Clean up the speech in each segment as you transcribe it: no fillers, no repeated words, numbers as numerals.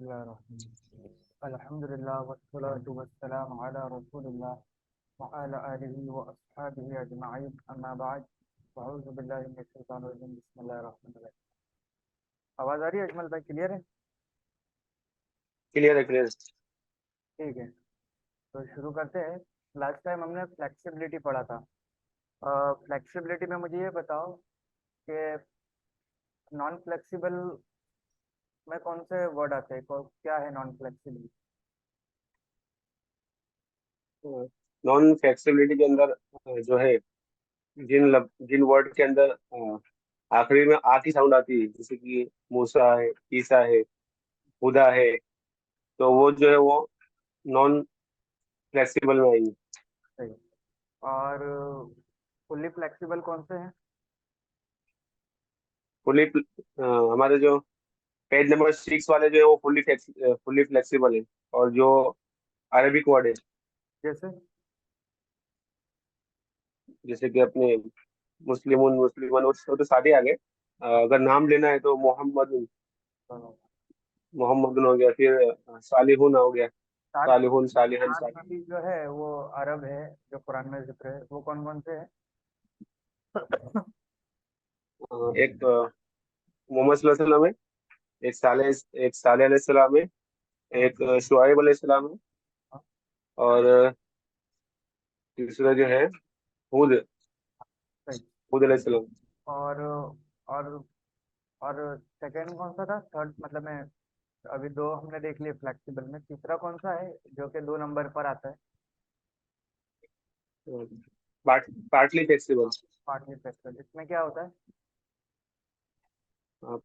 बिस्मिल्लाहिर्रहमानिर्रहीम। अल्हम्दुलिल्लाह वस्सलातु वस्सलामु अला रसूलिल्लाह व अला आलिहि व अस्हाबिहि अजमाइन अम्मा बाद अऊज़ु बिल्लाहि मिनश शैतानिर रजीम बिस्मिल्लाहिर्रहमानिर्रहीम। आवाज़ आ रही है अजमल भाई, क्लियर है? क्लियर है, क्लियर। ठीक है, तो शुरू करते हैं। लास्ट टाइम हमने फ्लेक्सिबिलिटी पढ़ा था। फ्लेक्सिबिलिटी में मुझे ये बताओ कि नॉन फ्लेक्सिबल में कौन से वर्ड आते हैं, क्या है नॉन फ्लेक्सिबल? नॉन फ्लेक्सिबिलिटी के अंदर जो है, जिन वर्ड के अंदर आखिरी में आ की साउंड आती है, जैसे कि मूसा है, ईसा है, खुदा है, तो वो जो है वो नॉन फ्लेक्सिबल में आएंगे। सही। और फुल्ली फ्लेक्सिबल कौन से हैं? फुली हमारे जो पेज नंबर 6 वाले जो है वो फुल्ली फ्लेक्सिबल है। और जो अरेबिक वर्ड है, जैसे जैसे कि अपने मुस्लिमुन मुस्लिमन, वो तो सारे आ गए। अगर नाम लेना है तो मोहम्मद हो गया, फिर सालिहुन हो गया, सात सालिहुन, सालिहन, सात सालिह। नबी जो है वो अरब है, जो कुरान में जिक्र है, वो कौन कौन से हैं? एक मोहम्मद सल्लल्लाहु अलैहि वसल्लम है, एक साले अलैहिस्सलाम है, हाँ, एक शुआइब अलैहिस्सलाम है, हाँ, और तीसरा जो है हूद सही। हूद अलैहिस्सलाम। और और और सेकंड कौन सा था? थर्ड मतलब मैं, अभी दो हमने देख लिए फ्लेक्सिबल में, तीसरा कौन सा है जो कि 2 नंबर पर आता है? Partly flexible. पार्टली फ्लेक्सिबल, इसमें क्या होता है?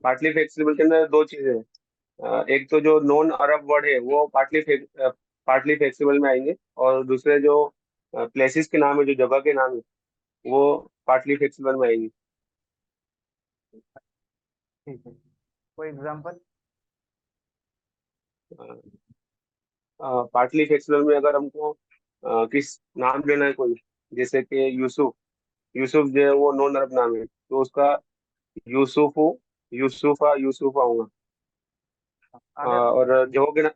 पार्टली फ्लेक्सिबल के अंदर दो चीजें हैं। एक तो जो नॉन अरब वर्ड है वो पार्टली फ्लेक्सिबल में आएंगे, और दूसरे जो प्लेसेस के नाम है, जो जगह के नाम है, वो पार्टली फ्लेक्सिबल में आएंगे। ठीक है, कोई एग्जांपल? पार्टली फ्लेक्सिबल में अगर हमको किस नाम लेना है कोई, जैसे कि यूसुफ। यूसुफ जो है वो नॉन अरब नाम है, तो उसका यूसुफु, यूसुफा होगा। आगे। और जगहों के ना।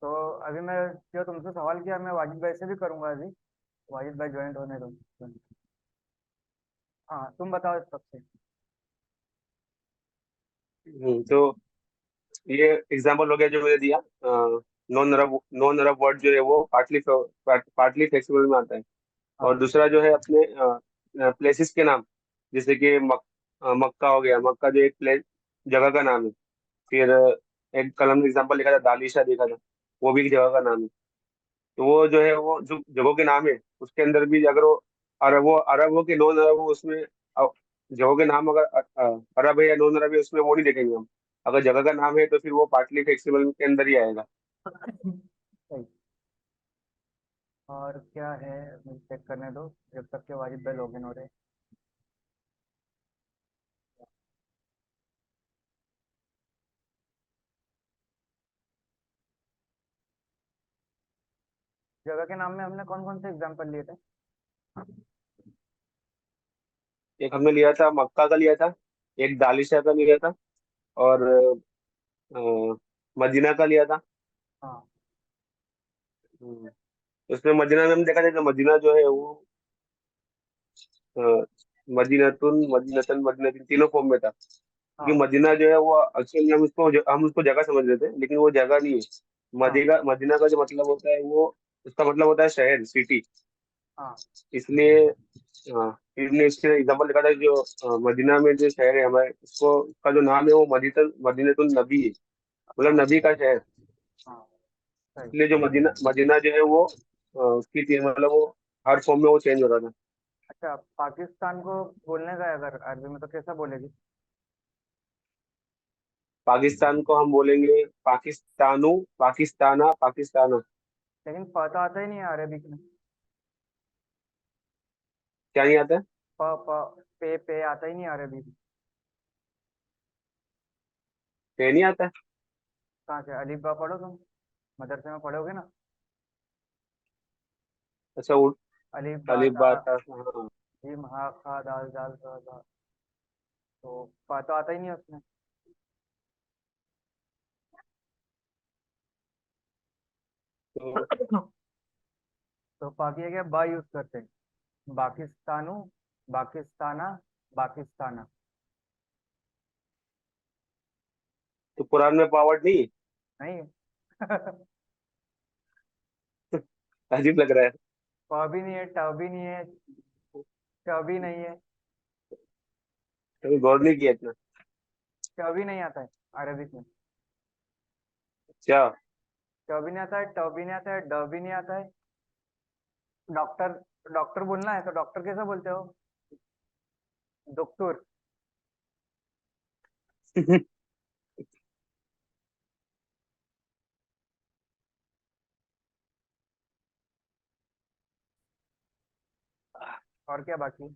तो अभी मैं जो तुमसे सवाल किया, मैं वाजिद भाई से भी करूंगा अभी। वाजिद भाई ज्वाइंट होने दो। हाँ, तुम बताओ इस सबसे। तो ये एग्जाम्पल हो गया जो मैंने दिया। नॉन अरब वर्ड जो है वो पार्टली फ्लेक्सिबल में आता है। और हाँ, दूसरा जो है अपने प्लेसेस के नाम, जैसे कि मक्का हो गया। मक्का जो एक प्लेस, जगह का नाम है। फिर एक कलम ने एग्जाम्पल लिखा था, दालिशा देखा था, वो भी एक जगह का नाम है। तो वो जो है वो जो जगहों के नाम है, उसके अंदर भी अगर वो अरब हो कि नॉन अरब हो, उसमें जगहों के नाम अगर अरब है या नॉन अरब है, उसमें वो नहीं देखेंगे हम। अगर जगह का नाम है तो फिर वो पार्टली फ्लेक्सिबल के अंदर ही आएगा। सही। और क्या है, मुझे चेक करने दो जब तक के वाजिद भाई लॉगिन हो रहे हैं। जगह के नाम में हमने कौन कौन से एग्जांपल लिए थे? एक हमने लिया था मक्का का लिया था, एक दालिशा का लिया था, और मदीना का लिया था। हाँ, हम्म, उसमें मदीना में हम देखा जाए तो मदीना जो है वो अ, मदीनतन तीनों फॉर्म में था। क्योंकि हाँ, मदीना जो है वो एक्चुअली हम उसको जगह समझ रहे थे, लेकिन वो जगह नहीं है। हाँ, मदीना मदीना का जो मतलब होता है वो, उसका मतलब होता है शहर, सिटी। हाँ। इसलिए इसने इसके एग्जाम्पल लिखा था, जो मदीना में जो शहर है हमारे, उसको उसका जो नाम है वो मदीनतुल नबी है, मतलब हाँ, नबी का शहर। हाँ, सही। इसलिए जो मदीना मदीना जो है वो मतलब वो हर फॉर्म में वो चेंज हो रहा था। अच्छा, पाकिस्तान को बोलने का है अगर अरबी में, तो कैसा बोलेगी? पाकिस्तान को हम बोलेंगे पाकिस्तानू, पाकिस्ताना, पाकिस्ताना। लेकिन पता आता ही नहीं है अरबिक में। क्या नहीं आता है? प प पे आता ही नहीं है अरबी में। पे नहीं आता है। कहाँ से? अलीफ बा पढ़ो तुम, मदरसे में पढ़ोगे ना। अच्छा, अलीफ बा अलिफ ता, बात, हाँ। जीम हा खा दाल दाल सा दा। तो पा तो आता ही नहीं है उसमें। तो तो बाकी है क्या, बा यूज करते हैं। पाकिस्तानू, पाकिस्ताना, पाकिस्ताना। तो कुरान में पावर्ड नहीं है? नहीं। अजीब लग रहा है। प भी नहीं है, ट भी नहीं है, च भी नहीं है। कभी गौर नहीं किया इतना। च भी नहीं आता है अरबिक में। क्या? च भी नहीं आता है, ट भी नहीं आता है, ड भी नहीं आता है। डॉक्टर, डॉक्टर बोलना है तो डॉक्टर कैसे बोलते हो? डॉक्टर। और क्या बाकी?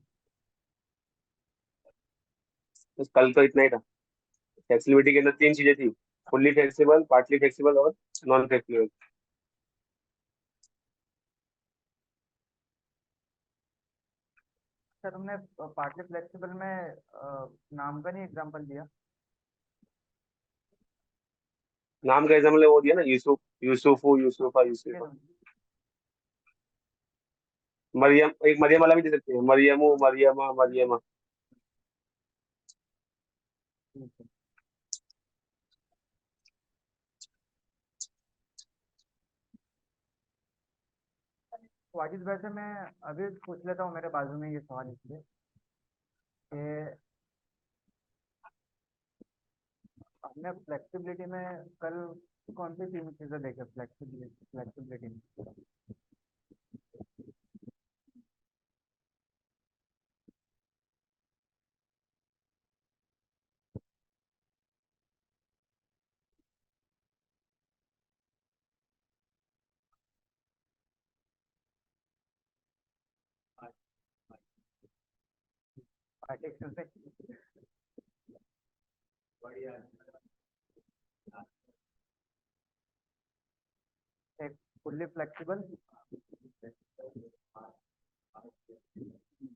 बस कल तो इतना ही था। फ्लेक्सिबिलिटी के अंदर तीन चीजें थी: फुल्ली फ्लेक्सिबल, पार्टली फ्लेक्सिबल और नॉन फ्लेक्सिबल। सर तुमने पार्टली फ्लेक्सिबल में नाम का नहीं एग्जांपल दिया। नाम का एग्जाम्पल वो दिया ना, यूसुफ, यूसुफू, यूसुफा, यूसुफा। ठीक मरियम, एक मरियम वाला भी दे सकते हैं, मरियमू, मरियमा, मरियमा। है। वाजिद वैसे मैं अभी पूछ लेता हूँ, मेरे बाजू में ये सवाल इसलिए कि हमने फ्लेक्सिबिलिटी में कल कौन सी तीन चीजें देखे फ्लेक्सिबिलिटी फ्लेक्सिबिलिटी में? पार्टिकल में एक fully flexible,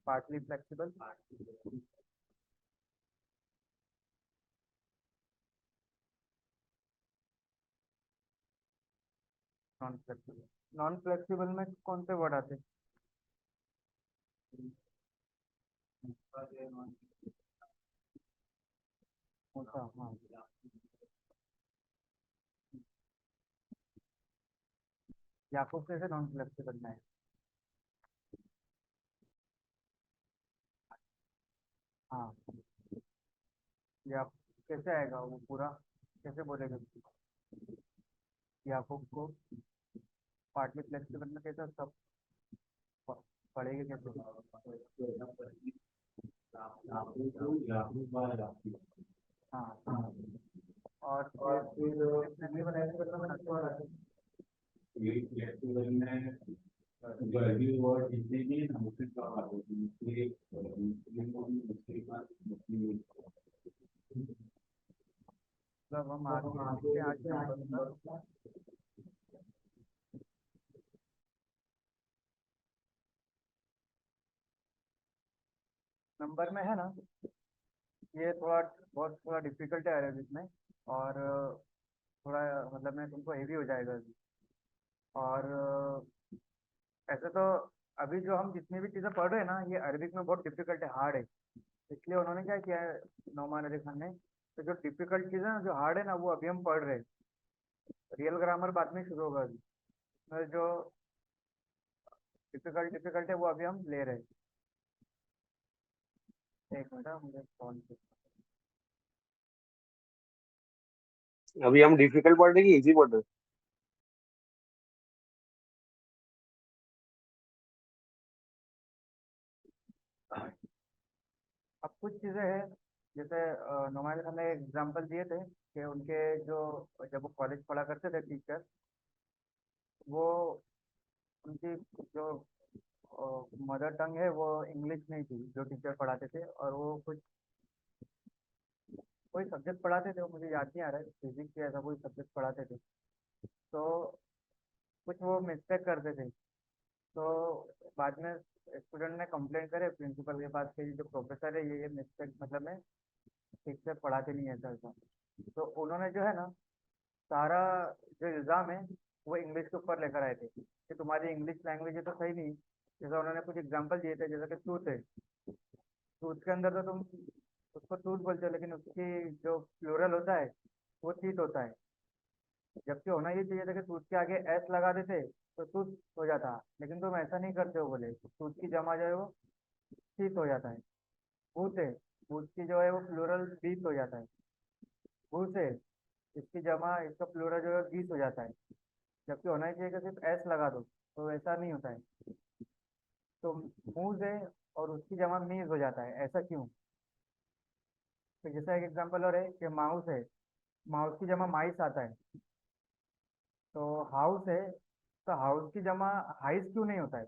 partly flexible, non flexible. Non flexible में कौन से वर्ड आते हैं? अच्छा हाँ। याकूब कैसे नॉन फ्लेक्सिबल में है? हाँ, या कैसे आएगा वो पूरा, कैसे बोलेगा याकूब को पार्टली फ्लेक्सिबल में, कैसे सब पढ़ेगा कैसे? हाँ। और फिर फ्लेक्सिबल एलिमेंट में नथी वाला है। मतलब हम आगे देखते हैं आज नंबर का। नंबर में है ना, ये थोड़ा बहुत थोड़ा डिफिकल्ट है अरेबिक में। और थोड़ा मतलब मैं तुमको हेवी हो जाएगा अभी। और ऐसे तो अभी जो हम जितनी भी चीज़ें पढ़ रहे हैं ना, ये अरबिक में बहुत डिफिकल्ट है, हार्ड है। इसलिए उन्होंने क्या किया है नौमान अली खान ने, तो जो डिफिकल्ट चीज़ें ना, जो हार्ड है ना, वो अभी हम पढ़ रहे हैं। रियल ग्रामर बाद में शुरू होगा अभी। इसमें जो डिफिकल्ट डिफिकल्ट है वो अभी हम ले रहे हैं। एक मिनट मुझे कॉल। अभी हम डिफिकल्ट पढ़ रहे हैं कि इजी पढ़ रहे अब कुछ चीज़ें हैं, जैसे नौमान खान ने एग्जाम्पल दिए थे कि उनके जो, जब वो कॉलेज पढ़ा करते थे टीचर, वो उनकी जो मदर टंग है वो इंग्लिश नहीं थी, जो टीचर पढ़ाते थे। और वो कुछ कोई सब्जेक्ट पढ़ाते थे, वो मुझे याद नहीं आ रहा है, फिजिक्स या ऐसा कोई सब्जेक्ट पढ़ाते थे। तो कुछ वो मिस्टेक करते थे। तो बाद में स्टूडेंट ने कंप्लेंट करे प्रिंसिपल के पास कि जो प्रोफेसर है ये मिस्टेक मतलब में ठीक से पढ़ाते नहीं है ऐसा ऐसा। तो उन्होंने जो है ना, सारा जो इल्ज़ाम है वो इंग्लिश के ऊपर लेकर आए थे कि तुम्हारी इंग्लिश लैंग्वेज है तो सही नहीं। जैसा उन्होंने कुछ एग्जाम्पल दिए थे, जैसा कि टूथ है, टूथ के अंदर तो तुम उसको टूथ बोलते हो, लेकिन उसकी जो प्लूरल होता है वो टीथ होता है। जबकि होना ये चाहिए था कि टूथ के आगे एस लगा देते तो टूथ हो जाता, लेकिन तुम ऐसा नहीं करते हो, बोले टूथ की जमा जो है वो टीथ हो जाता है। बूथ है, बूथ की जो है वो प्लूरल बीथ हो जाता है। भूस है, इसकी जमा इसका प्लूरल जो है गीस हो जाता है। जबकि होना ही चाहिए कि सिर्फ एस लगा दो, तो ऐसा नहीं होता है। तो मूज है और उसकी जमा मीज हो जाता है, ऐसा क्यों? तो जैसा एक एग्जांपल और है कि माउस है, माउस की जमा माइस आता है। तो हाउस है, तो हाउस की जमा हाइस क्यों नहीं होता है?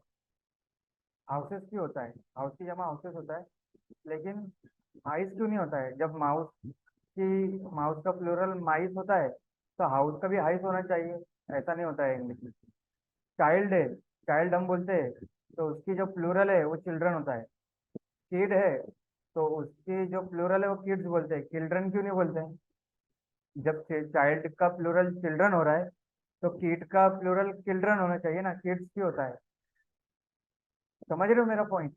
हाउसेस क्यों होता है? हाउस की जमा हाउसेस होता है, लेकिन हाइस क्यों नहीं होता है? जब माउस का प्लूरल माइस होता है तो हाउस का भी हाइस होना चाहिए। ऐसा नहीं होता है इंग्लिश में। चाइल्ड है, चाइल्ड हम बोलते हैं तो उसकी जो प्लूरल है वो चिल्ड्रन होता है। किड है, तो उसकी जो प्लूरल है वो किड्स बोलते हैं, चिल्ड्रन क्यों नहीं बोलते हैं? जब चाइल्ड का प्लूरल चिल्ड्रन हो रहा है तो किड का प्लूरल चिल्ड्रन होना चाहिए ना, किड्स क्यों होता है? समझ रहे हो मेरा पॉइंट,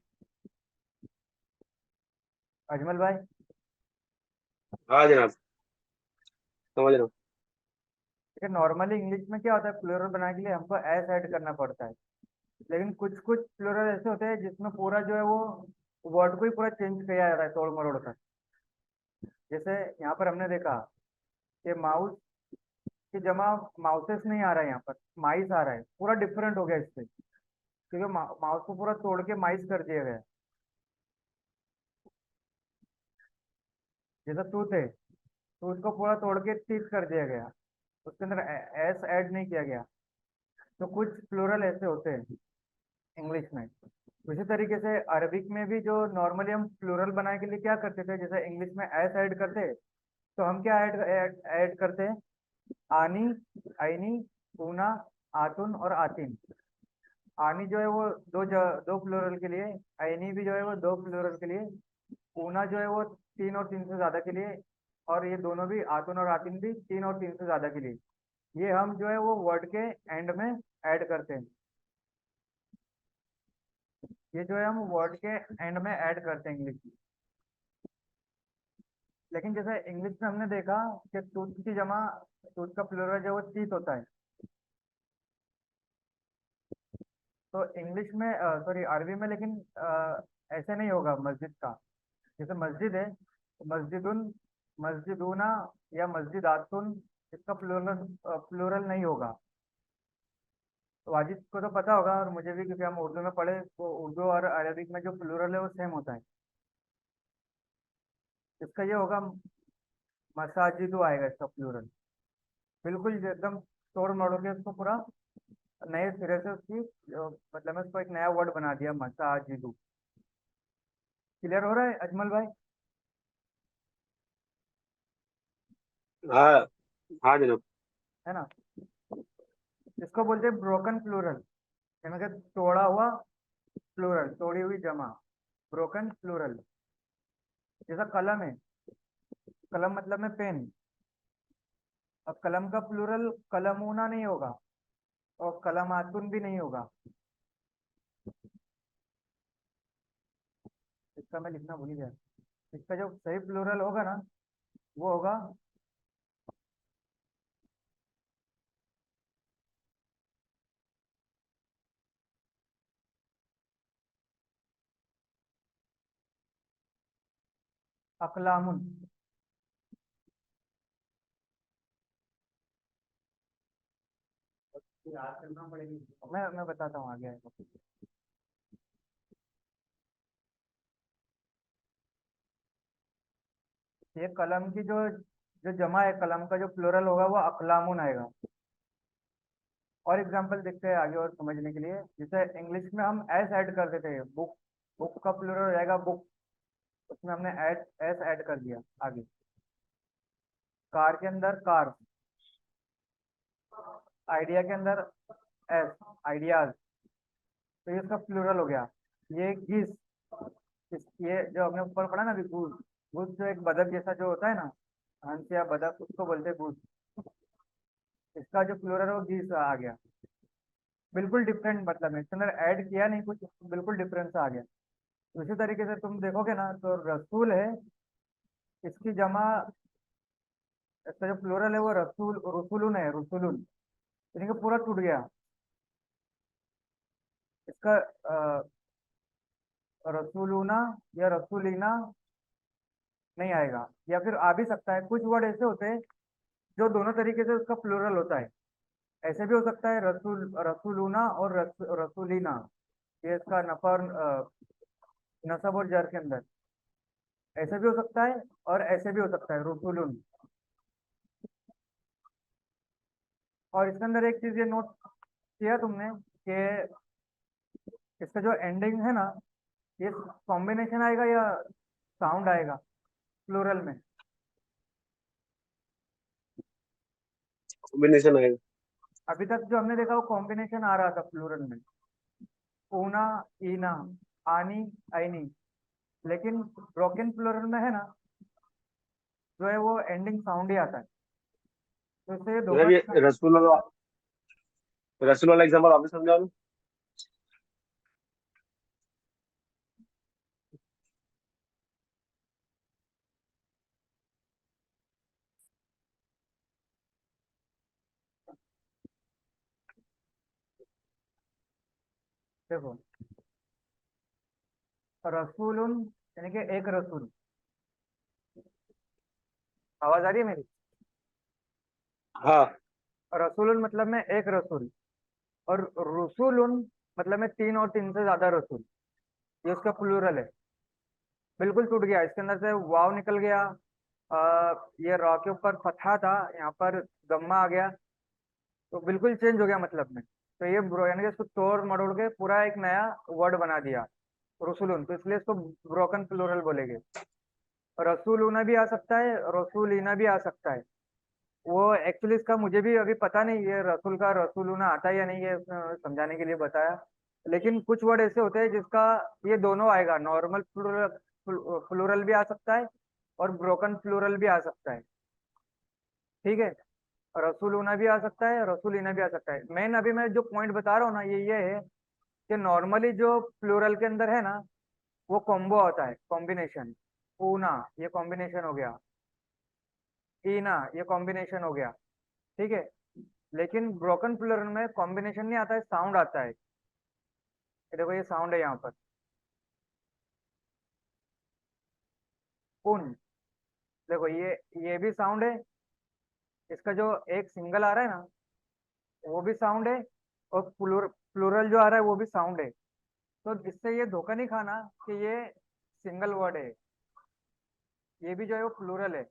अजमल भाई? हाँ जनाब, समझ रहा हूँ। लेकिन नॉर्मली इंग्लिश में क्या होता है, प्लूरल बनाने के लिए हमको एस ऐड करना पड़ता है। लेकिन कुछ कुछ प्लूरल ऐसे होते हैं जिसमें पूरा जो है वो वर्ड को ही पूरा चेंज किया जा रहा है तोड़ मरोड़ कर। जैसे यहाँ पर हमने देखा कि माउस की जमा माउसेस नहीं आ रहा है, यहाँ पर माइस आ रहा है, पूरा डिफरेंट हो गया इससे, क्योंकि माउस को पूरा तोड़ के माइस कर दिया गया है। जैसा टूथ है, टूथ को पूरा तोड़ के टीथ कर दिया गया, उसके अंदर एस ऐड नहीं किया गया। तो कुछ प्लूरल ऐसे होते हैं इंग्लिश में। उसी तरीके से अरबिक में भी जो नॉर्मली हम प्लूरल बनाने के लिए क्या करते थे, जैसे इंग्लिश में एस ऐड करते, तो हम क्या ऐड ऐड ऐड करते हैं? आनी, आईनी, ऊना, आतुन और आतिन। आनी जो है वो दो प्लूरल के लिए, आईनी भी जो है वो दो प्लूरल के लिए, ऊना जो है वो तीन और तीन से ज्यादा के लिए, और ये दोनों भी आतुन और आतिन भी तीन और तीन से ज्यादा के लिए। ये हम जो है वो वर्ड के एंड में ऐड करते हैं। ये जो है हम वर्ड के एंड में ऐड करते हैं इंग्लिश में। लेकिन जैसे इंग्लिश में हमने देखा कि टूथ की जमा, टूथ का प्लूरल जो है वो टीथ होता है। तो इंग्लिश में, सॉरी अरबी में, लेकिन ऐसे नहीं होगा मस्जिद का। जैसे मस्जिद है तो मस्जिदुन, मस्जिदूना या मस्जिदातुन, इसका प्लूरल प्लूरल नहीं होगा। तो वाजिद को तो पता होगा, और मुझे भी, क्योंकि हम उर्दू में पढ़े, तो उर्दू और अरबिक में जो प्लूरल है वो सेम होता है। इसका ये होगा, मसाजिदु आएगा इसका प्लूरल, बिल्कुल एकदम तोड़ मरोड़ के उसको पूरा नए सिरे से उसकी मतलब मैं उसको एक नया वर्ड बना दिया, मसाजिदु। क्लियर हो रहा है अजमल भाई? हाँ हाँ जनाब। है ना? इसको बोलते हैं ब्रोकन प्लूरल, यानी कि तोड़ा हुआ प्लूरल, तोड़ी हुई जमा, ब्रोकन प्लूरल। जैसा कलम है, कलम मतलब में पेन। अब कलम का प्लूरल कलमूना नहीं होगा, और कलमातुन भी नहीं होगा। इसका मैं लिखना भूल गया। इसका जो सही प्लूरल होगा ना, वो होगा अकलामुन। याद करना पड़ेगी, मैं बताता हूँ आगे आएगा। ये कलम की जो जो जमा है, कलम का जो प्लूरल होगा वो अकलामुन आएगा। और एग्जांपल देखते हैं आगे और समझने के लिए। जैसे इंग्लिश में हम एस ऐड कर देते हैं, बुक, बुक का प्लूरल हो जाएगा बुक, उसमें हमने एड एस ऐड कर दिया आगे। कार के अंदर कार, आइडिया के अंदर एस, आइडियाज, तो ये इसका प्लूरल हो गया। ये गीस, ये जो हमने ऊपर पढ़ा ना अभी, गूस, गूस जो एक बतख जैसा जो होता है ना, हंस या बतख, उसको बोलते हैं गूस। इसका जो प्लूरल है वो गीस आ गया। बिल्कुल डिफरेंट मतलब है, इसके अंदर ऐड किया नहीं कुछ, बिल्कुल डिफरेंस आ गया। उसी तरीके से तुम देखोगे ना तो रसूल है, इसकी जमा, इसका जो प्लूरल है वो रसूल रसूलुन है, रसूलुन, यानी कि पूरा टूट गया इसका। रसूलुना या रसूलिना नहीं आएगा, या फिर आ भी सकता है। कुछ वर्ड ऐसे होते हैं जो दोनों तरीके से उसका प्लूरल होता है। ऐसे भी हो सकता है रसूलुना और रसूलिना, ये इसका नफर नसब और जर के अंदर ऐसे भी हो सकता है, और ऐसे भी हो सकता है रसूलुन। और इसके अंदर एक चीज ये नोट किया तुमने कि इसका जो एंडिंग है ना, ये कॉम्बिनेशन आएगा या साउंड आएगा प्लूरल में? कॉम्बिनेशन आएगा। अभी तक जो हमने देखा वो कॉम्बिनेशन आ रहा था प्लूरल में, ऊना, ईना, आनी, आईनी। लेकिन ब्रोकन प्लूरल में है ना, जो है वो एंडिंग साउंड ही आता है। तो इससे ये धोखा मतलब ये नहीं खाना। रसूल वाला एग्जाम्पल आपने समझा ना? देखो, रसूलुन यानी कि एक रसूल। आवाज आ रही है मेरी? हाँ। रसूलुन मतलब में एक रसूल, और रसूलुन मतलब में तीन और तीन से ज्यादा रसूल, ये उसका प्लूरल है। बिल्कुल टूट गया, इसके अंदर से वाव निकल गया। ये रॉ के ऊपर फतहा था, यहाँ पर गम्मा आ गया, तो बिल्कुल चेंज हो गया मतलब में। तो ये यानी कि इसको तोड़ मरोड़ के पूरा एक नया वर्ड बना दिया रसूलुन, तो इसलिए इसको ब्रोकन प्लूरल बोलेंगे। रसूलुना भी आ सकता है, रसूलिना भी आ सकता है। वो एक्चुअली इसका मुझे भी अभी पता नहीं, ये रसूल का रसूलुना आता है या नहीं, ये समझाने के लिए बताया। लेकिन कुछ वर्ड ऐसे होते हैं जिसका ये दोनों आएगा, नॉर्मल प्लूरल, प्लूरल भी आ सकता है और ब्रोकन प्लूरल भी आ सकता है। ठीक है, रसूलुना भी आ सकता है, रसूलिना भी आ सकता है। मेन अभी मैं जो पॉइंट बता रहा हूँ ना, ये है कि नॉर्मली जो प्लूरल के अंदर है ना, वो कॉम्बो होता है, कॉम्बिनेशन। ऊना ये कॉम्बिनेशन हो गया, ईना ये कॉम्बिनेशन हो गया। ठीक है, लेकिन ब्रोकन प्लूरल में कॉम्बिनेशन नहीं आता है, साउंड आता है। ये देखो, ये साउंड है यहाँ पर, उन। देखो ये भी साउंड है, इसका जो एक सिंगल आ रहा है ना, वो भी साउंड है, और प्लूरल जो आ रहा है वो भी साउंड है। तो इससे ये धोखा नहीं खाना कि ये सिंगल वर्ड है, ये भी जो है वो प्लूरल है।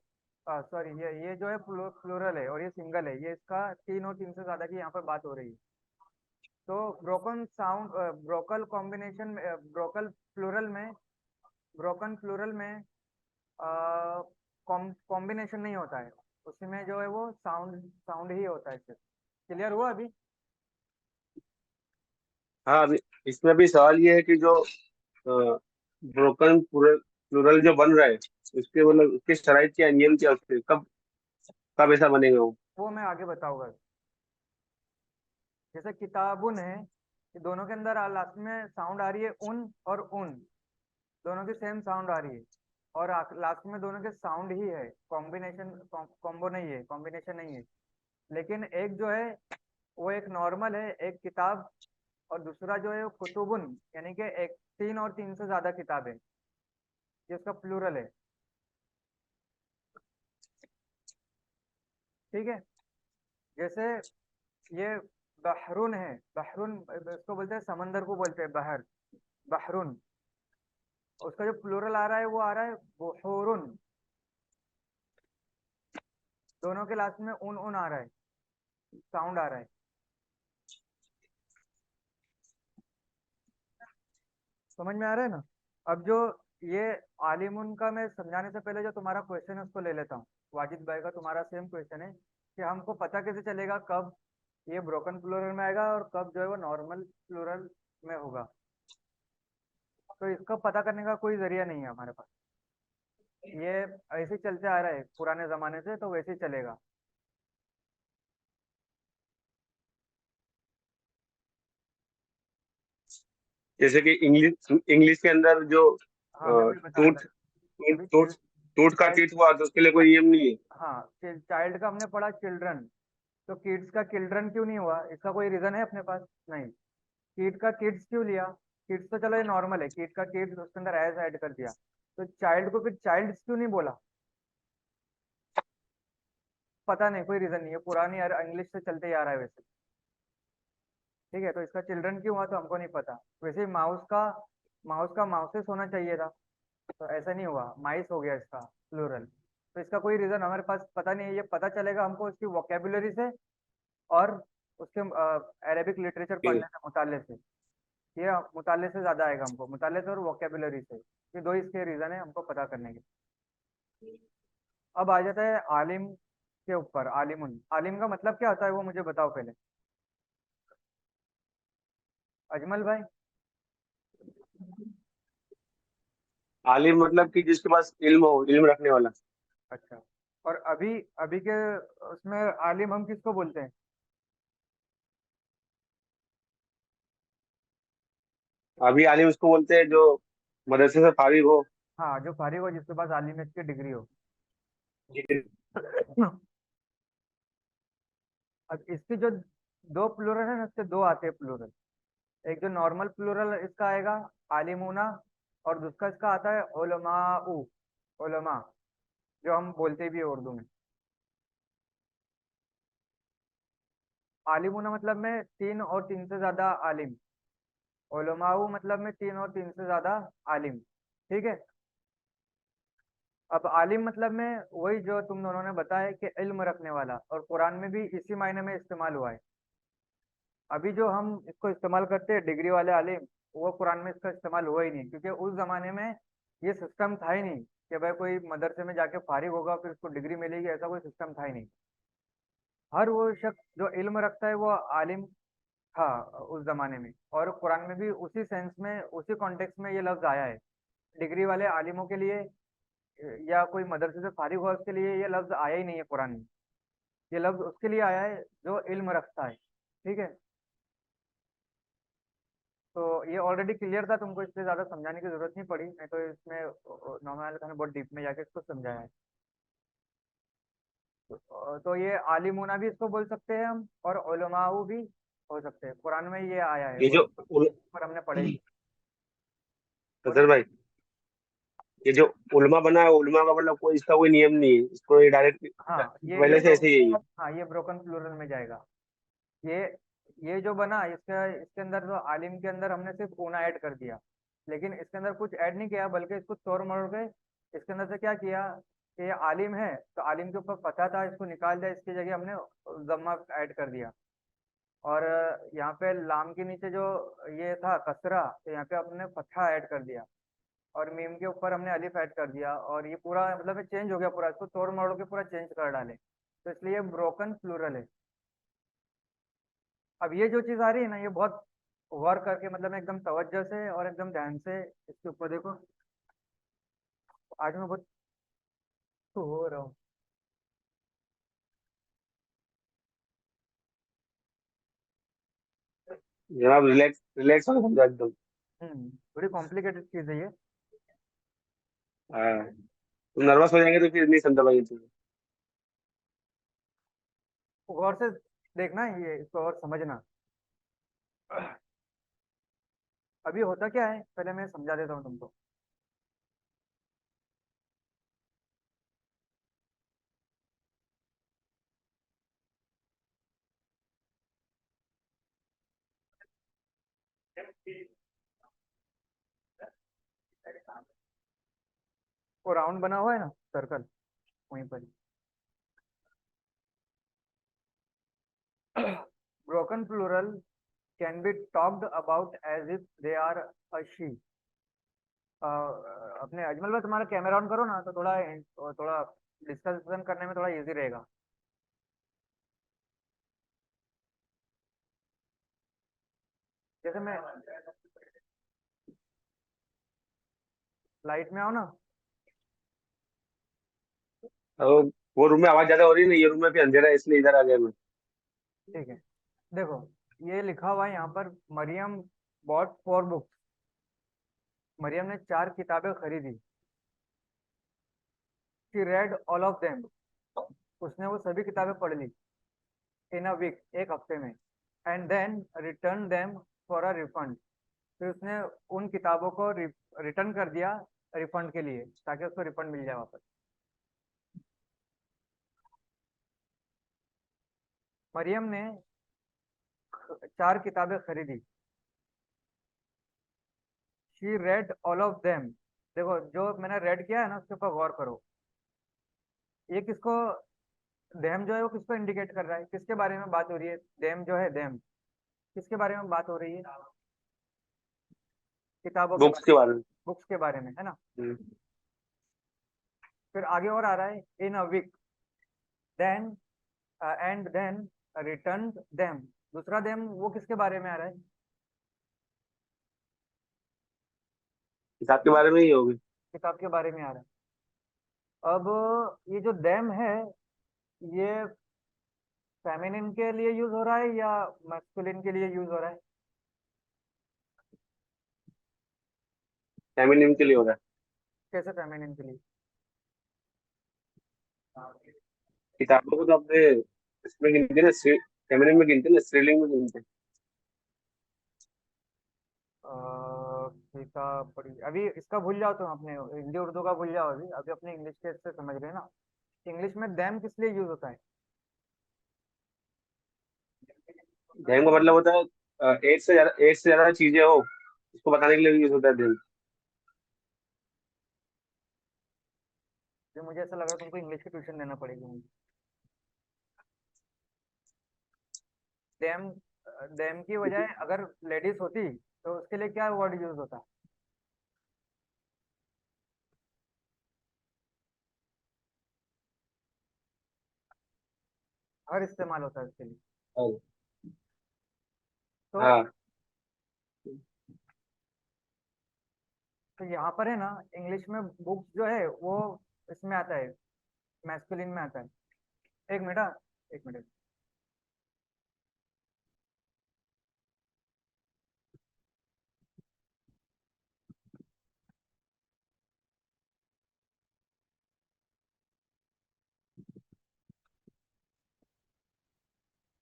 सॉरी, ये जो है प्लूरल है, और ये सिंगल है, ये इसका तीन और तीन से ज्यादा की यहाँ पर बात हो रही है। तो broken sound, broken combination, broken plural में, ब्रोकन प्लूरल में कॉम्बिनेशन नहीं होता है, उसमें जो है वो साउंड साउंड ही होता है सिर्फ। क्लियर हुआ अभी? हाँ, अभी इसमें भी सवाल ये है कि जो ब्रोकन प्लूरल प्लूरल जो बन रहा है, उसके मतलब उसके शराइत क्या, नियम क्या, उसके कब कब ऐसा बनेगा वो? वो मैं आगे बताऊंगा। जैसे किताबुन है, ये दोनों के अंदर लास्ट में साउंड आ रही है उन और उन, दोनों की सेम साउंड आ रही है, और लास्ट में दोनों के साउंड ही है, कॉम्बिनेशन, कॉम्बो नहीं है, कॉम्बिनेशन नहीं है। लेकिन एक जो है वो एक नॉर्मल है, एक किताब, और दूसरा जो है वो कुतुबुन, यानी कि एक तीन और तीन से ज्यादा किताब है, ये उसका प्लूरल है। ठीक है, जैसे ये बहरुन है, बहरुन इसको बोलते हैं, समंदर को बोलते हैं बहर, बहरुन। उसका जो प्लूरल आ रहा है वो आ रहा है बुहुरुन, दोनों के लास्ट में उन आ रहा है, साउंड आ रहा है। समझ में आ रहा है ना? अब जो ये आलिमुन का मैं समझाने से पहले जो तुम्हारा क्वेश्चन है उसको ले लेता हूँ। वाजिद भाई का तुम्हारा सेम क्वेश्चन है कि हमको पता कैसे चलेगा कब ये ब्रोकन प्लूरल में आएगा और कब जो है वो नॉर्मल प्लूरल में होगा। तो इसका पता करने का कोई जरिया नहीं है हमारे पास, ये ऐसे ही चलते आ रहा है पुराने जमाने से, तो वैसे ही चलेगा। जैसे कि इंग्लिश इंग्लिश के अंदर जो हाँ मैं वही बता रहा टूट था टूट अभी टूट टूट का चाइल्ड। टीट हुआ तो उसके लिए कोई नियम नहीं है। हाँ, चाइल्ड का हमने पढ़ा चिल्ड्रन, तो किड्स का चिल्ड्रन क्यों नहीं हुआ? इसका कोई रीजन है अपने पास? नहीं। किड का किड्स क्यों लिया? किड्स तो चलो ये नॉर्मल है, किड का किड्स उसके अंदर एज ऐड कर दिया, तो चाइल्ड को फिर चाइल्ड्स क्यों नहीं बोला? पता नहीं, कोई रीजन नहीं है, पुरानी यार इंग्लिश से चलते ही आ रहा है वैसे। ठीक है, तो इसका चिल्ड्रन क्यों हुआ तो हमको नहीं पता। वैसे ही माउस का माउसेस होना चाहिए था, तो ऐसा नहीं हुआ, माइस हो गया इसका प्लूरल। तो इसका कोई रीजन हमारे पास पता नहीं है, ये पता चलेगा हमको इसकी वोकेबुलरी से और उसके अरेबिक लिटरेचर ठीक पढ़ने से, मुताले से। ये मुताले से ज्यादा आएगा हमको, मुताले से और वोकेबुलरी से, ये दो इसके रीजन है हमको पता करने के। अब आ जाता है आलिम के ऊपर, आलिमुन। आलिम का मतलब क्या होता है वो मुझे बताओ पहले, अजमल भाई। आलिम मतलब कि जिसके पास इल्म हो, इल्म रखने वाला। अच्छा, और अभी अभी के उसमें आलिम हम किसको बोलते हैं? अभी आलिम उसको बोलते हैं जो मदरसे से फारिग हो। हाँ, जो फारिग हो, जिसके पास आलिमियत की डिग्री हो। डिग्री। अब इसकी जो दो प्लूरल है ना, इसके दो आते हैं प्लूरल। एक जो नॉर्मल प्लूरल इसका आएगा आलिमुना, और दूसरा इसका आता है उलमाउ, उलमा, जो हम बोलते भी है उर्दू में। आलिमुना मतलब में तीन और तीन से ज्यादा आलिम, उलमाउ मतलब में तीन और तीन से ज्यादा आलिम। ठीक है। अब आलिम मतलब में वही जो तुम दोनों ने बताया कि इल्म रखने वाला, और कुरान में भी इसी मायने में इस्तेमाल हुआ है। अभी जो हम इसको इस्तेमाल करते हैं डिग्री वाले आलिम, वो कुरान में इसका इस्तेमाल हुआ ही नहीं, क्योंकि उस जमाने में ये सिस्टम था ही नहीं कि भाई कोई मदरसे में जाके फारिग होगा फिर उसको डिग्री मिलेगी, ऐसा कोई सिस्टम था ही नहीं। हर वो शख्स जो इल्म रखता है वो आलिम था उस जमाने में, और कुरान में भी उसी सेंस में, उसी कॉन्टेक्स्ट में ये लफ्ज आया है। डिग्री वाले आलिमों के लिए या कोई मदरसे से फारिग हुआ उसके लिए ये लफ्ज आया ही नहीं है कुरान में। ये लफ्ज उसके लिए आया है जो इल्म रखता है। ठीक है। तो ये ऑलरेडी क्लियर था तुमको, इसलिए ज्यादा समझाने की जरूरत नहीं पड़ी, नहीं तो इसमें नॉर्मल खाने बहुत डीप में जाके इसको समझाया है। तो ये आलिमूना भी इसको बोल सकते हैं हम, और उलमाऊ भी हो सकते हैं, कुरान में ये आया है, ये और जो पर हमने पढ़े भी। सर बोलिए। भाई, ये जो उलमा बना है, उलमा का मतलब कोई इसका कोई नियम नहीं है, इसको ये डायरेक्ट हाँ, पहले से ऐसे ही है। हाँ ये ब्रोकन प्लूरल में जाएगा। ये ये जो बना, इसका इसके अंदर जो आलिम के अंदर हमने सिर्फ ऊना ऐड कर दिया, लेकिन इसके अंदर कुछ ऐड नहीं किया, बल्कि इसको तोड़ मरोड़ के इसके अंदर से क्या किया कि ये आलिम है तो आलिम के ऊपर फतह था, इसको निकाल दिया, इसकी जगह हमने जम्मा ऐड कर दिया। और यहाँ पे लाम के नीचे जो ये था कसरा, तो यहाँ पे हमने फतहा ऐड कर दिया, और मीम के ऊपर हमने अलिफ ऐड कर दिया, और ये पूरा मतलब चेंज हो गया पूरा, इसको तोड़ मरोड़ के पूरा चेंज कर डाले, तो इसलिए ब्रोकन प्लूरल है। अब ये जो चीज आ रही है ना, ये बहुत वर्क करके मतलब एकदम तवज्जो से और एकदम ध्यान से इसके ऊपर देखो। आज मैं बहुत हो रहा हूँ। जनाब रिलैक्स रिलैक्स होकर समझा एकदम। बड़ी कॉम्प्लिकेटेड चीज है ये। हाँ, तुम नर्वस हो जाएंगे तो फिर नहीं समझा पाएंगे चीजें। गौर से देखना ये, इसको और समझना। अभी होता क्या है, पहले मैं समझा देता हूँ तुमको। वो राउंड बना हुआ है ना, सर्कल, वहीं पर। Broken plural can be talked about as if they are a she. अपने अजमल भाई तुम्हारा कैमरा ऑन करो ना, तो थोड़ा थोड़ा डिस्कशन करने में थोड़ा इजी रहेगा। जैसे मैं, लाइट में आओ ना। तो वो रूम में आवाज ज्यादा हो रही है ना, ये रूम में भी अंधेरा है इसलिए इधर आ गया मैं। ठीक है, देखो ये लिखा हुआ है यहाँ पर, मरियम बॉट 4 बुक्स। मरियम ने 4 किताबें खरीदी। She read all of them, उसने वो सभी किताबें पढ़ ली। इन अ वीक, एक हफ्ते में। And then return them for a refund, फिर उसने उन किताबों को रिटर्न कर दिया रिफंड के लिए, ताकि उसको रिफंड मिल जाए वापस। मरियम ने 4 किताबें खरीदी। She read all of them, देखो जो मैंने रेड किया है ना उसके ऊपर गौर करो। ये किसको, देम जो है वो किसको इंडिकेट कर रहा है, किसके बारे में बात हो रही है? देम जो है, देम किसके बारे में बात हो रही है? किताबों के बुक्स बारे के में, बारे में। बुक्स के बारे में, है ना। हम्म, फिर आगे और आ रहा है, in a week, then and then return them. दूसरा देम वो किसके बारे में आ रहा है? किताब के बारे में ही होगी। किताब के बारे में आ रहा है। अब ये जो देम है, ये फेमिनिन के लिए यूज हो रहा है या मैस्कुलिन के लिए यूज हो रहा है? फेमिनिन के लिए हो रहा कैसे फेमिनिन के लिए? है। किताबों को तो अपने इसमें गिनते हैं ना, फेमिनिन में गिनते हैं ना, स्त्रीलिंग में गिनते हैं। किताब पढ़ी, अभी इसका भूल जाओ तुम, अपने हिंदी उर्दू का भूल जाओ, अभी अभी अपने इंग्लिश के से समझ रहे हैं ना। इंग्लिश में देम किस लिए यूज होता है? धैर्य का मतलब होता है एक से ज्यादा चीजें हो, उसको बताने के लिए यूज होता है धैर्य। जो मुझे ऐसा लग रहा है तुमको इंग्लिश की ट्यूशन देना पड़ेगी मुझे। देम, देम की बजाय अगर लेडीज होती तो उसके लिए क्या वर्ड यूज होता? हर इस्तेमाल होता है उसके लिए। हाँ। तो हाँ, तो यहाँ पर है ना, इंग्लिश में बुक जो है वो इसमें आता है, मैस्कुलिन में आता है। एक मिनट, हाँ, एक मिनट।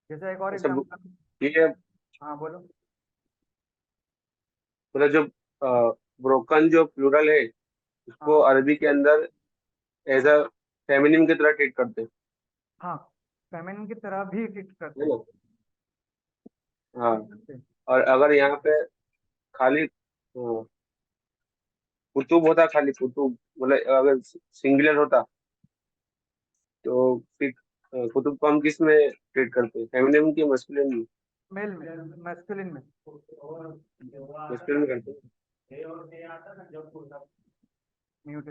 जैसे एक और अच्छा एग्जांपल। ये हाँ बोलो। मतलब जो ब्रोकन जो प्लूरल है, उसको हाँ अरबी के अंदर एज अ फेमिनिन की तरह ट्रीट करते हैं। हाँ, फेमिनिन की तरह भी ट्रीट करते है हैं। ना? हाँ। करते हैं। और अगर यहाँ पे खाली कुतुब होता, खाली कुतुब, मतलब अगर सिंगुलर होता, तो फिर कुतुब को हम किस में ट्रीट करते हैं, फेमिनिन की मस्कुलिन में? मेल में, मैस्कुलिन में। मस्कुलिन में करते हैं। म्यूट।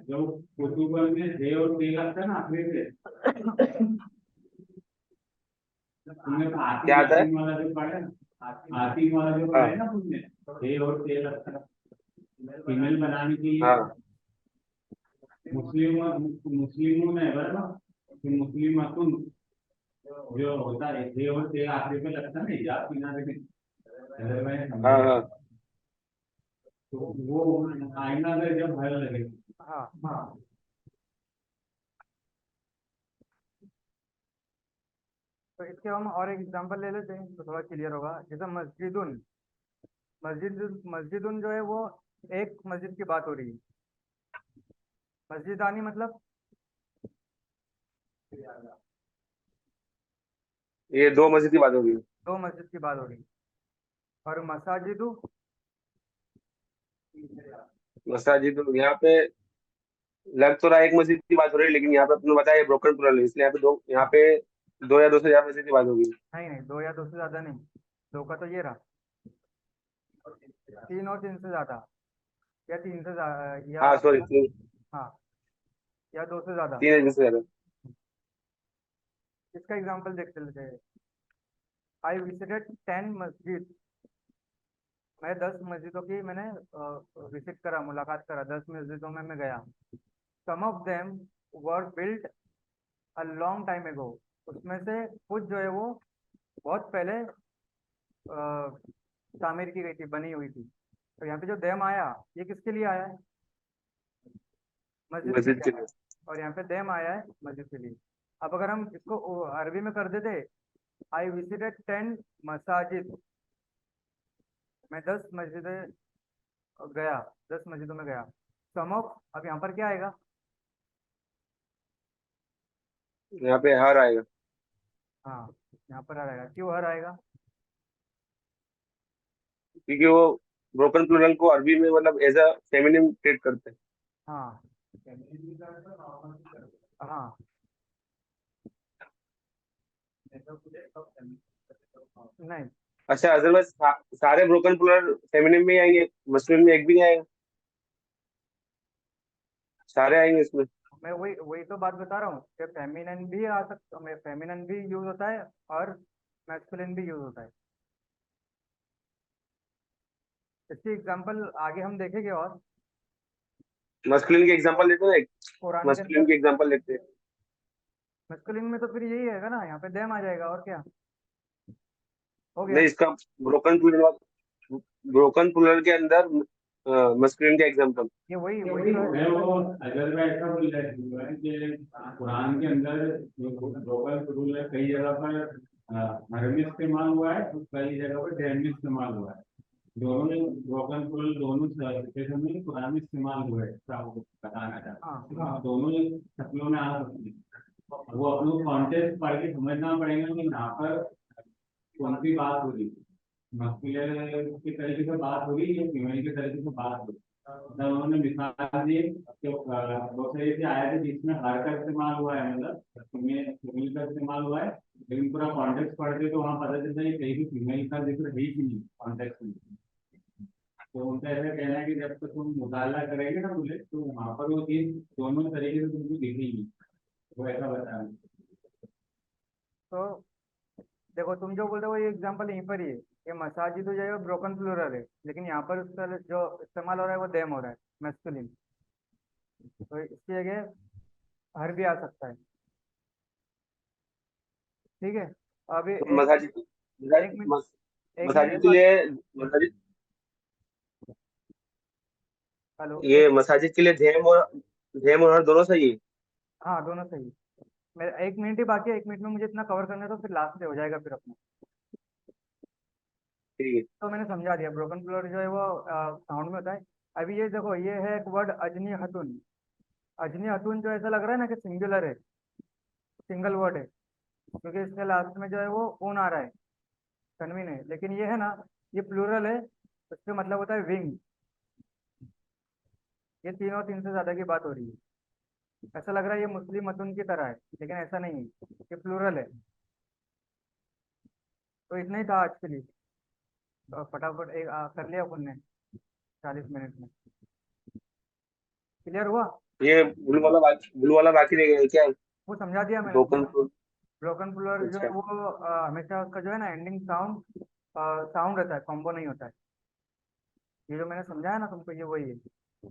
जो कुतुब में दे और दे लगता है ना आखिरी से, तुमने तो क्या आतिन आता है? आतिन वाला जो पढ़ा है ना, आतिन वाला जो पढ़ा है हाँ ना तुमने, दे और दे लगता है फीमेल बनाने के लिए। हाँ मुस्लिम मुस्लिमों में है बराबर कि मुस्लिम अकुन जो होता है दे और दे आखिरी में लगता है ना, या किनारे में, अगर मैं हाँ समझे हाँ। तो वो आईना में जब भर लगे। हाँ, हाँ। तो इसके हम और एक एग्जांपल ले लेते हैं तो थोड़ा क्लियर होगा। जैसे मस्जिदुन, मस्जिदुन जो है वो एक मस्जिद की बात हो रही है। मस्जिदानी मतलब ये दो मस्जिद की बात होगी। दो मस्जिद की बात हो रही है। और मसाजिदु, मसाजिद यहाँ पे लग तो रहा है एक मस्जिद की बात हो रही है, लेकिन यहाँ पे तुमने बताया ब्रोकन प्लूरल है, इसलिए यहाँ पे दो या दो से ज्यादा मस्जिद की बात होगी। नहीं नहीं, दो या दो से ज्यादा नहीं। दो का तो ये रहा, 3 और 3 से ज्यादा, या 3 से ज्यादा, या हाँ सॉरी, हाँ, या 2 से ज्यादा। तीन है से ज्यादा। इसका एग्जांपल देखते लेते हैं। आई विजिटेड 10 मस्जिद, मैं 10 मस्जिदों की मैंने विजिट करा, मुलाकात करा, 10 मस्जिदों में मैं गया। Some of them were built a long time ago, उसमें से कुछ जो है वो बहुत पहले तामीर की गई थी, बनी हुई थी। तो यहाँ पे जो देम आया, ये किसके लिए आया है? मस्जिद के मस्जिद लिए के आया लिए। है। और यहाँ पे देम आया है मस्जिद के लिए। अब अगर हम इसको अरबी में कर देते, आई विजिटेड 10 मसाजिद, मैं 10 मस्जिदें गया, 10 मस्जिदों में गया। सम ऑफ, अब यहाँ पर क्या आएगा? यहाँ पे हर आएगा, हाँ, यहाँ पर आएगा। क्यों हर आएगा? क्योंकि वो ब्रोकन प्लूरल को अरबी में मतलब एज अ फेमिनिन ट्रीट करते हैं। हाँ हाँ, नहीं, अच्छा, अदरवाइज सारे ब्रोकन प्लूरल फेमिनिन में ही आएंगे, मस्कुलिन में एक भी नहीं आएगा, सारे आएंगे इसमें। मैं वही वही तो बात बता रहा हूँ कि फेमिनिन भी आ सकता, मैं फेमिनिन भी यूज होता है और मैस्कुलिन भी यूज होता है। इसकी एग्जांपल आगे हम देखेंगे। और मस्कुलिन की एग्जांपल लेते हैं, कुरान के मस्कुलिन अंदर की एग्जांपल लेते हैं। मैस्कुलिन में तो फिर यही आएगा ना, यहाँ पे देम आ जाएगा, और क्या हो गया? नहीं, इसका ब्रोकन प्लूरल, ब्रोकन प्लूरल के अंदर मस्कुलिन का एग्जांपल। ये वही वही तो है। मैं वो अगर मैं ऐसा बोल रहा हूँ कि कुरान के अंदर जो लोकल रूल है कई जगह पर हर में इस्तेमाल हुआ है, तो कई जगह पर डैम में इस्तेमाल हुआ है। दोनों में ब्रोकन रूल दोनों सिचुएशन में कुरान में इस्तेमाल हुए हैं, ऐसा आपको बताना चाहता हाँ हूँ। हाँ, दोनों शक्लों में आ सकती है। वो अपने कॉन्टेक्स्ट पढ़ के समझना पड़ेगा कि यहाँ पर कौन सी बात हो रही है, मस्कुलिन के तरीके से बात हो रही है या फीमेल के तरीके से बात हो रही है। तब उन्होंने मिसाल दी कि बहुत सारी ऐसी आयत है जिसमें हर का इस्तेमाल हुआ है, मतलब फीमेल का इस्तेमाल हुआ है, लेकिन पूरा कॉन्टेक्स्ट पढ़ते तो वहाँ पता चलता है कि कहीं भी फीमेल का जिक्र है ही नहीं कॉन्टेक्स्ट में। तो उनका ऐसा कहना है कि जब तक तुम मुताला करेंगे ना बोले, तो वहाँ पर वो चीज दोनों तरीके से तुमको दिखेगी। वो ऐसा बता रहे हैं। तो देखो, तुम जो बोल रहे हो ये एग्जांपल यहीं पर ही है। ये मसाजिद जो है वो ब्रोकन प्लूरल है, लेकिन यहाँ पर उसका जो इस्तेमाल हो रहा है वो देम हो रहा है, मैस्कुलिन। तो इसकी जगह हर भी आ सकता है। ठीक है। अभी तो एक मसाजिद, एक मिनट, एक मिनट मसाजिद की के बात। लिए, मसाजिद, हेलो, ये एक, मसाजिद के लिए धेम और हर दोनों सही है। हाँ दोनों सही। मेरा 1 मिनट ही बाकी है, 1 मिनट में मुझे इतना कवर करना है, तो फिर लास्ट पे हो जाएगा फिर अपना। ठीक है। तो मैंने समझा दिया, ब्रोकन प्लूरल जो है वो साउंड में होता है। अभी ये देखो, ये है एक वर्ड अजनी हतुन। अजनी हतुन जो ऐसा लग रहा है ना कि सिंगुलर है, सिंगल वर्ड है, क्योंकि इसके लास्ट में जो है वो ऊन आ रहा है, तनवीन है। लेकिन ये है ना, ये प्लूरल है, इसका मतलब होता है विंग। ये तीन और तीन से ज्यादा की बात हो रही है। ऐसा लग रहा है ये मुस्लिम मतुन की तरह है, लेकिन ऐसा नहीं है, ये प्लूरल है। तो इतना ही था आज के लिए। तो फटाफट एक कर लिया अपन ने 40 मिनट में। क्लियर हुआ? ये ब्लू वाला बाकी रह गया है क्या? वो समझा दिया मैंने। Broken plural. ब्रोकन प्लूरल जो है अच्छा। वो हमेशा उसका जो है ना एंडिंग साउंड साउंड रहता है, कॉम्बो नहीं होता है। ये जो मैंने समझाया ना तुमको, ये वही है।